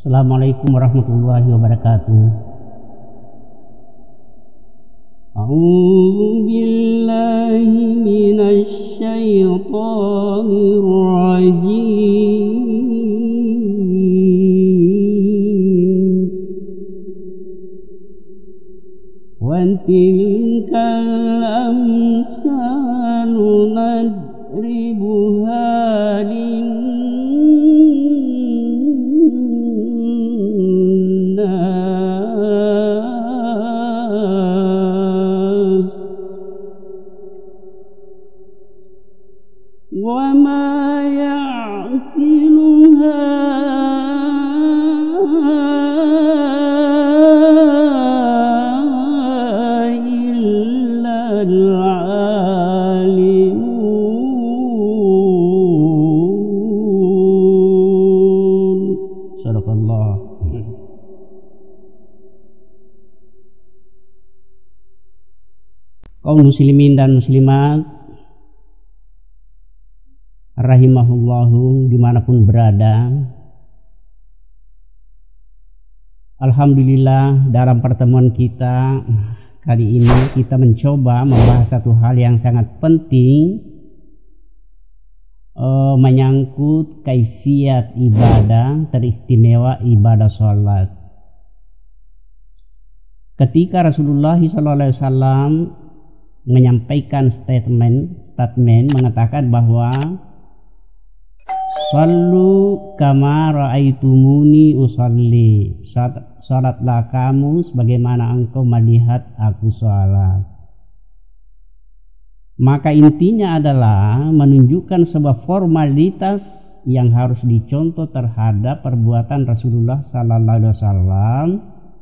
Assalamualaikum warahmatullahi wabarakatuh. A'udzu billahi minasy syaithanir rajim. Wa tilkal amsalu nadribuha وما يعقلها إلا العالمون. Sadaqallah. Kaum muslimin dan muslimat rahimahullahu dimanapun berada, alhamdulillah dalam pertemuan kita kali ini kita mencoba membahas satu hal yang sangat penting, menyangkut kaifiat ibadah teristimewa ibadah sholat. Ketika Rasulullah SAW menyampaikan statement mengatakan bahwa Sallu kama ra'aitumuni usalli, salatlah kamu sebagaimana engkau melihat aku salat. Maka intinya adalah menunjukkan sebuah formalitas yang harus dicontoh terhadap perbuatan Rasulullah sallallahu alaihi wasallam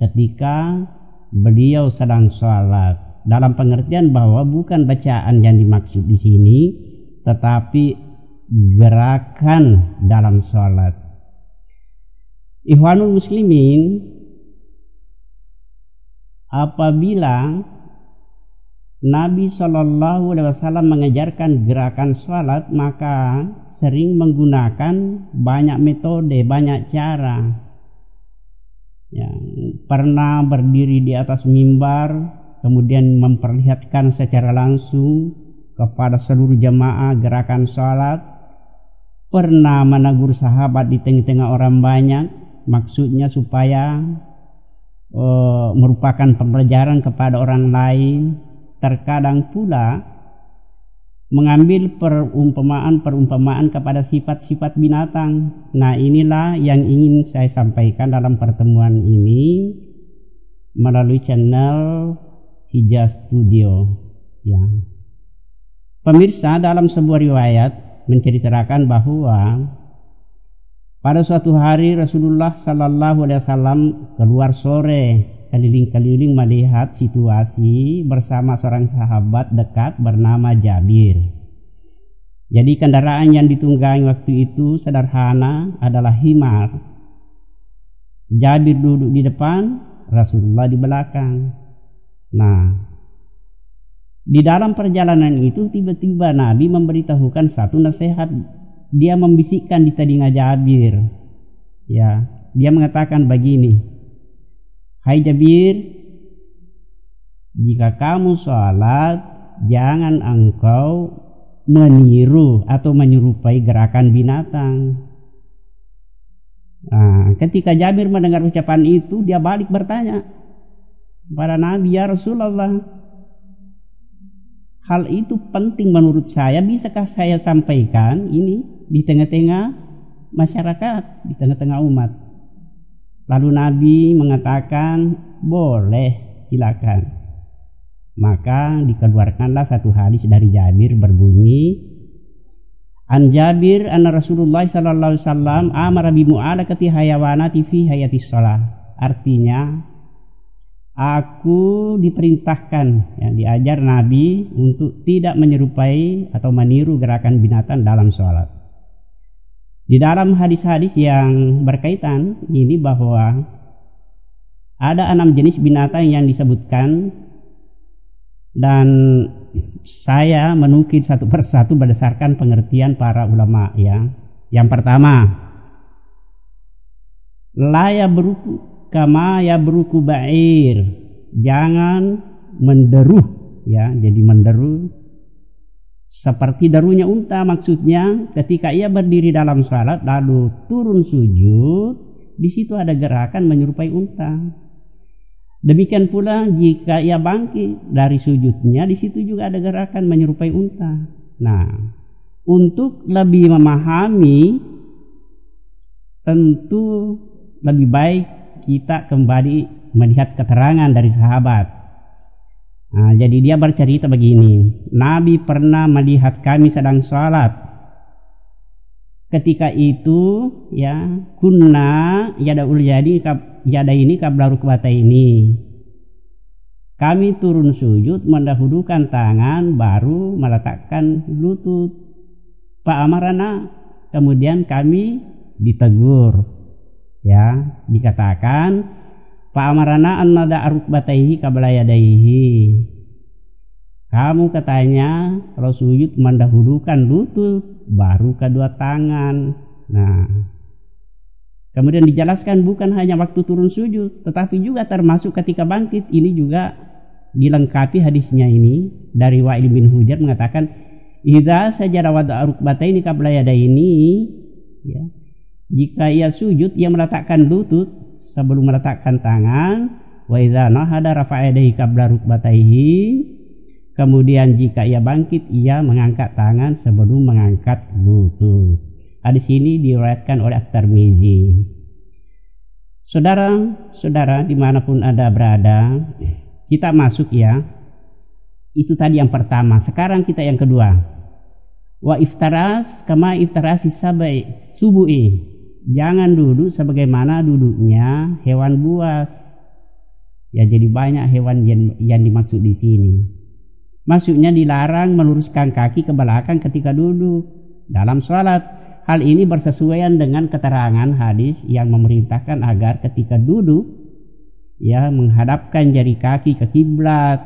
ketika beliau sedang salat, dalam pengertian bahwa bukan bacaan yang dimaksud di sini, tetapi gerakan dalam sholat. Ikhwanul muslimin, apabila Nabi Shallallahu Alaihi Wasallam mengajarkan gerakan sholat, maka sering menggunakan banyak metode, banyak cara. Yang pernah berdiri di atas mimbar, kemudian memperlihatkan secara langsung kepada seluruh jamaah gerakan sholat. Pernah menegur sahabat di tengah-tengah orang banyak, maksudnya supaya merupakan pembelajaran kepada orang lain. Terkadang pula mengambil perumpamaan kepada sifat-sifat binatang. Nah, inilah yang ingin saya sampaikan dalam pertemuan ini melalui channel Hijaz Studio. Ya. Pemirsa, dalam sebuah riwayat menceritakan bahwa pada suatu hari Rasulullah Sallallahu Alaihi Wasallam keluar sore keliling-keliling melihat situasi bersama seorang sahabat dekat bernama Jabir. Jadi kendaraan yang ditunggangi waktu itu sederhana, adalah himar. Jabir duduk di depan, Rasulullah di belakang. Nah, di dalam perjalanan itu tiba-tiba Nabi memberitahukan satu nasihat. Dia membisikkan di telinga Jabir. Ya, dia mengatakan begini, "Hai Jabir, jika kamu sholat, jangan engkau meniru atau menyerupai gerakan binatang." Nah, ketika Jabir mendengar ucapan itu, dia balik bertanya kepada Nabi, "Ya Rasulullah, hal itu penting menurut saya, bisakah saya sampaikan ini di tengah-tengah masyarakat, di tengah-tengah umat?" Lalu Nabi mengatakan, "Boleh, silakan." Maka dikeluarkanlah satu hadis dari Jabir berbunyi, "An Jabir anna Rasulullah sallallahu alaihi wasallam amara bi mu'alakati hayawanati fi hayatis shalah." Artinya, aku diperintahkan, ya, diajar Nabi untuk tidak menyerupai atau meniru gerakan binatang dalam sholat. Di dalam hadis-hadis yang berkaitan ini bahwa ada 6 jenis binatang yang disebutkan, dan saya menukil satu persatu berdasarkan pengertian para ulama, ya. Yang pertama, La yabruku kama yabruku ba'ir, jangan menderu, ya, jadi menderu seperti derunya unta. Maksudnya ketika ia berdiri dalam salat lalu turun sujud, di situ ada gerakan menyerupai unta. Demikian pula jika ia bangkit dari sujudnya, di situ juga ada gerakan menyerupai unta. Nah, untuk lebih memahami, tentu lebih baik kita kembali melihat keterangan dari sahabat. Nah, jadi dia bercerita begini, Nabi pernah melihat kami sedang sholat. Ketika itu, ya, kunna yadaul yada ini qabla rukbataini. Kami turun sujud mendahulukan tangan baru meletakkan lutut. Pak amarana, kemudian kami ditegur, ya, dikatakan Pak amarana annada rukbataihi qabla yadaihi. Kamu katanya kalau sujud mendahulukan lutut baru kedua tangan. Nah, kemudian dijelaskan bukan hanya waktu turun sujud, tetapi juga termasuk ketika bangkit. Ini juga dilengkapi hadisnya ini dari Wa'il bin Hujr mengatakan, idza sajada wada'a rukbataini qabla yadaini, ya, jika ia sujud ia meletakkan lutut sebelum meletakkan tangan. Wa idza nahada rafa'a yadayhi qabla rukbataihi, kemudian jika ia bangkit ia mengangkat tangan sebelum mengangkat lutut. Hadis ini diriwayatkan oleh At-Tirmizi. Saudara-saudara dimanapun Anda berada, kita masuk, ya. Itu tadi yang pertama. Sekarang kita yang kedua. Wa iftaras kama iftarasi subu'i. Jangan duduk sebagaimana duduknya hewan buas. Ya, jadi banyak hewan yang dimaksud di sini. Maksudnya dilarang meluruskan kaki ke belakang ketika duduk dalam sholat. Hal ini bersesuaian dengan keterangan hadis yang memerintahkan agar ketika duduk, ya, menghadapkan jari kaki ke kiblat.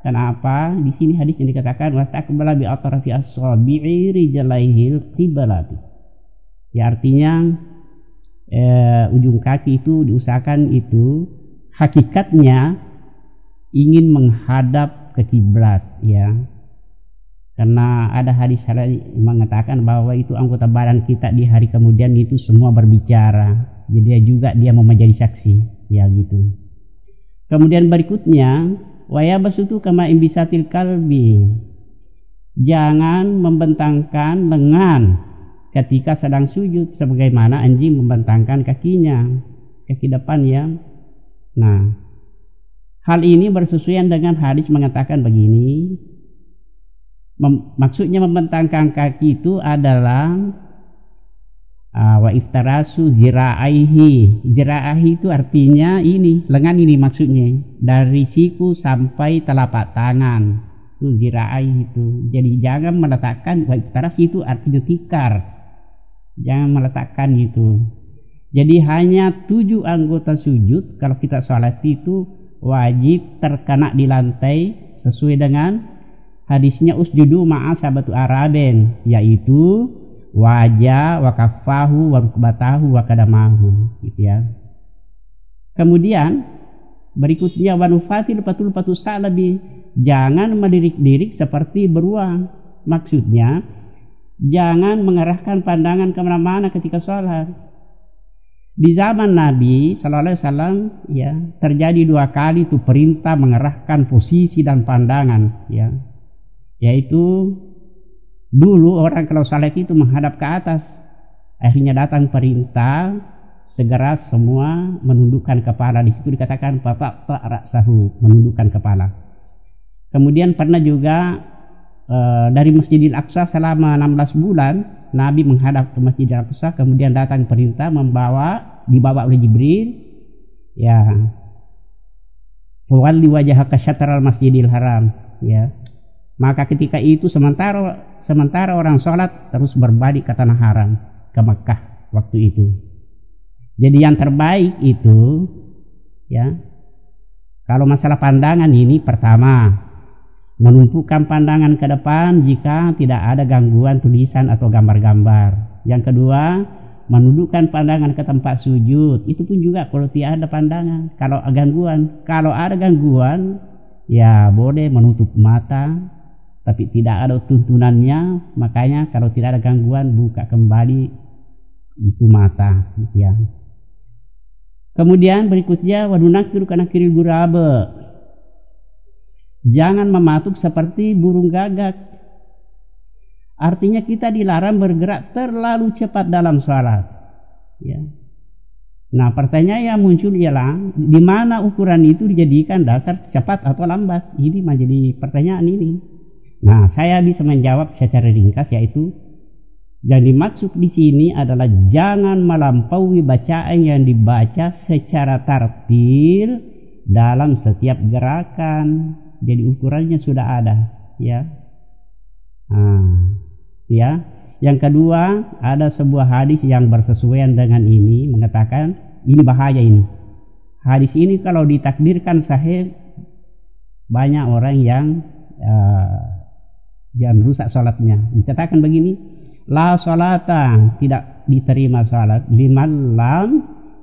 Kenapa? Di sini hadis yang dikatakan wastaqbala bi atrafi as-sabi'i rijlaihil qiblati. Ya, artinya ujung kaki itu diusahakan itu hakikatnya ingin menghadap ke kiblat, ya. Karena ada hadis mengatakan bahwa itu anggota badan kita di hari kemudian itu semua berbicara. Jadi dia mau menjadi saksi, ya, gitu. Kemudian berikutnya, wa yabsutu kama imbisatil kalbi. Jangan membentangkan lengan ketika sedang sujud sebagaimana anjing membentangkan kakinya, kaki depan, ya. Nah, hal ini bersesuaian dengan hadis mengatakan begini. Maksudnya membentangkan kaki itu adalah wa iftarasu zira'aihi. Zira'aihi itu artinya ini, lengan ini maksudnya, dari siku sampai telapak tangan. Itu zira'aihi itu. Jadi jangan meletakkan, wa iftaras itu artinya tikar. Jangan meletakkan itu. Jadi hanya 7 anggota sujud kalau kita sholat itu wajib terkena di lantai sesuai dengan hadisnya usjudu ma'a sabatu araben, yaitu wajah, wa kaffahu, wa rukbatahu, wa kadamahu, gitu, ya. Kemudian berikutnya wa nufatil patul sa'labi, jangan melirik-lirik seperti beruang. Maksudnya jangan mengarahkan pandangan kemana-mana ketika sholat. Di zaman Nabi Sallallahu Alaihi Wasallam, ya, terjadi 2 kali itu perintah mengarahkan posisi dan pandangan, ya. Yaitu dulu orang kalau salat itu menghadap ke atas. Akhirnya datang perintah segera semua menundukkan kepala. Di situ dikatakan fata'ta ra'sahu, menundukkan kepala. Kemudian pernah juga dari Masjidil Aqsa selama 16 bulan Nabi menghadap ke Masjidil Aqsa, kemudian datang perintah dibawa oleh Jibril, ya, walli wajhaka syatral Masjidil Haram, ya. Maka ketika itu sementara orang sholat terus berbalik ke tanah haram, ke Makkah waktu itu. Jadi yang terbaik itu, ya, kalau masalah pandangan ini, pertama menumpukan pandangan ke depan jika tidak ada gangguan tulisan atau gambar-gambar. Yang kedua, menundukkan pandangan ke tempat sujud. Itu pun juga kalau tidak ada pandangan, kalau ada gangguan ya boleh menutup mata, tapi tidak ada tuntunannya. Makanya kalau tidak ada gangguan, buka kembali itu mata gitu ya. Kemudian berikutnya wadunakiru kana kiril gurabe, jangan mematuk seperti burung gagak. Artinya kita dilarang bergerak terlalu cepat dalam sholat. Ya. Nah, pertanyaan yang muncul ialah di mana ukuran itu dijadikan dasar cepat atau lambat? Ini menjadi pertanyaan ini. Nah, saya bisa menjawab secara ringkas, yaitu yang dimaksud di sini adalah jangan melampaui bacaan yang dibaca secara tartil dalam setiap gerakan. Jadi ukurannya sudah ada, ya. Ya, yang kedua ada sebuah hadis yang bersesuaian dengan ini mengatakan ini bahaya ini. Hadis ini kalau ditakdirkan sahih, banyak orang yang rusak sholatnya. Dikatakan begini, la sholata, tidak diterima sholat liman lam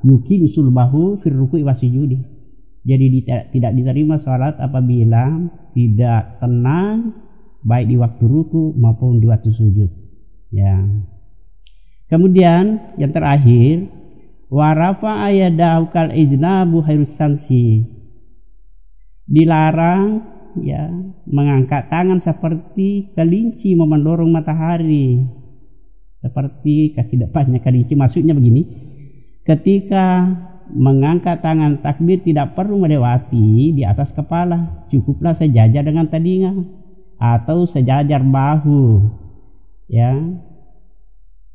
yukim sulbahu fir ruku'i wasujudi. Jadi tidak diterima sholat apabila tidak tenang baik di waktu ruku maupun di waktu sujud. Ya. Kemudian yang terakhir, warafa ayadahu kal ijnabu hairus samsi. Dilarang ya mengangkat tangan seperti kelinci mendorong matahari. Seperti kaki depannya kelinci. Maksudnya begini, ketika mengangkat tangan takbir tidak perlu melewati di atas kepala, cukuplah sejajar dengan telinga atau sejajar bahu, ya.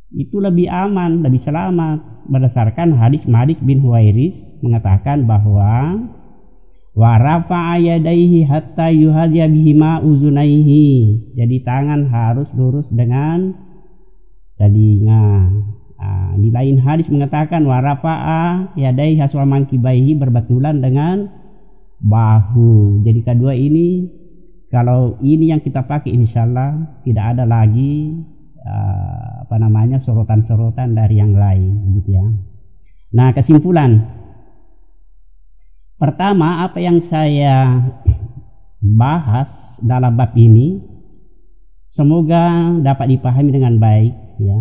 Itu lebih aman, lebih selamat berdasarkan hadis Malik bin Huwairis mengatakan bahwa wa rafa'a yadayhi hatta yuhadya bihima uzunaihi. Jadi tangan harus lurus dengan telinga. Di lain hadis mengatakan wa rafa'a yadayhi haswa mankibaihi, berbatulan dengan bahu. Jadi kedua ini, kalau ini yang kita pakai, insyaallah tidak ada lagi sorotan-sorotan dari yang lain, gitu ya. Nah, kesimpulan pertama, apa yang saya bahas dalam bab ini semoga dapat dipahami dengan baik, ya.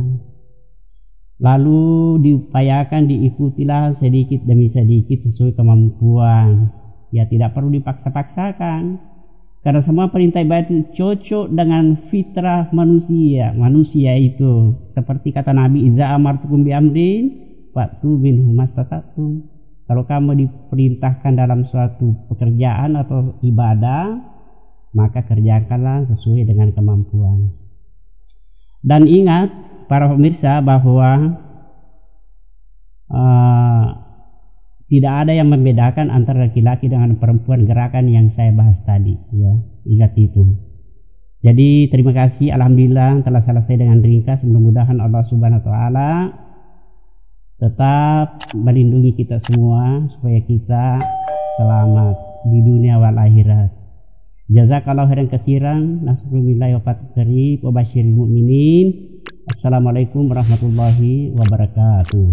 Lalu diupayakan diikutilah sedikit demi sedikit sesuai kemampuan, ya, tidak perlu dipaksa-paksakan. Karena semua perintah ibadah itu cocok dengan fitrah manusia. Manusia itu seperti kata Nabi, iza amartukum bi amrin fa'tu minhu mastata'tum. Kalau kamu diperintahkan dalam suatu pekerjaan atau ibadah, maka kerjakanlah sesuai dengan kemampuan. Dan ingat para pemirsa bahwa tidak ada yang membedakan antara laki-laki dengan perempuan gerakan yang saya bahas tadi, ya. Ingat itu. Jadi terima kasih, alhamdulillah telah selesai dengan ringkas. Mudah-mudahan Allah Subhanahu wa taala tetap melindungi kita semua supaya kita selamat di dunia wal akhirat. Jazakallahu khairan katsiran. Nasrullahi wa fathihi wa basyiril mu'minin. Assalamualaikum warahmatullahi wabarakatuh.